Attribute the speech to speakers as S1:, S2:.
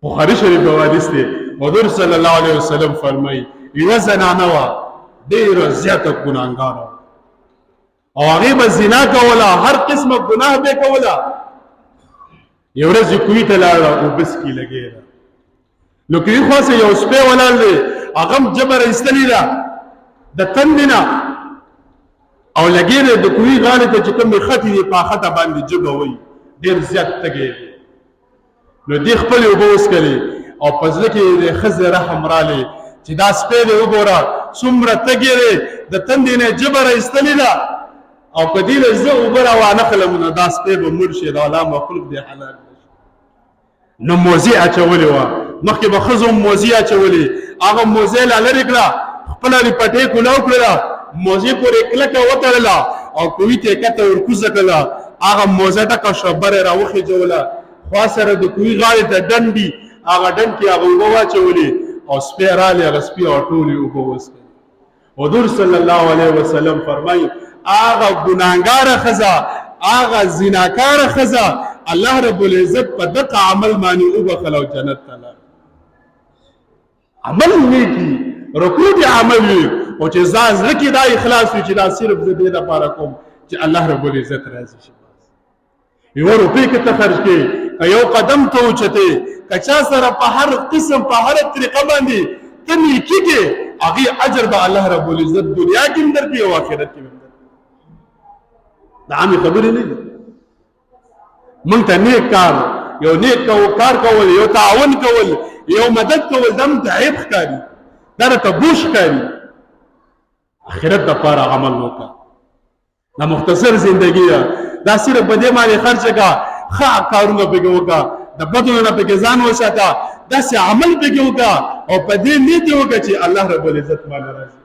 S1: بخاری شریف حدیث دی حضور صلی الله علیه وسلم فرمایي یوه زنانه وه ډېره زیاته ګناهګاره او هغې به زنا کوله هر قسمه ګناه به یې کوله یو ورځ یې کوهي ته لاړه اوبه څکي لګېده نو کوهي خواڅه یو سپی ولاړ دی هغه هم ژبه رایستلې ده د تندې نه او لګېده د کوهي غاړې ته چې کومې خټې دي په خټه باندې ژبه وایي ډېر زیات تږی دی نو دې خپلې اوبه وڅکلې او په زړه کې د ښځې رحم رالی چې دا سپی دی وګوره څومره تږی دی د تندې نه ژبه رایستلې ده او که دې له زه اوبه را وانخلم نو دا سپی به مړ شي د الله مخلوق دی حلال نو موزې اچولې وه مخکې به ښځو موزې اچولې هغه موزې لا لرې کړه خپله رپټۍ کولاو کړله موزې پورې کلکه وتړله او کوهي ته یې کته ورکوزه کړله هغه موزه ډکه شوه بره یې راوخېجوله خوا سره د کوهي غاړې ته ډنډ دي هغه ډنډ کې هغه اوبه واچولې او سپی رالی هغه سپي هغه ټولې اوبه وڅکلې حضور صلی الله علیه وسلم فرمایي هغه ګناهګاره ښځه هغه زناکاره ښځه الله رب العزت په دغه عمل باندې وبخله او جنت ته لاړه عمل نیکي رکوع دې عمل وي او چې زړه کې دا اخلاص وي چې دا صرف زه دې لپاره کوم چې الله رب العزت راضي شي یوه روپۍ که ته خرج کړې که یو قدم ته اوچتې که چا سره په هر قسم په هره طریقه باندې ته نیکي کې هغې اجر به الله رب العزت دنیا کې هم درکړي او آخرت کې هم درکړي دا عامې خبرې نه دي موږ ته نیک کار یو نیک کار کول یو تعاون کول یو مدد کول دا موږ ته عیب ښکاري دا راته بوش ښکاري آخرت دپاره عمل وکړه دا مختصر زندگی ده دا صرف په دې باندې خرچه کړه ښه کارونه پکې وکړه د بدو نه پکې ځان وساته داسې عمل پکې وکړه او په دې نیت یې وکړه چې الله رب العزت باندې راضي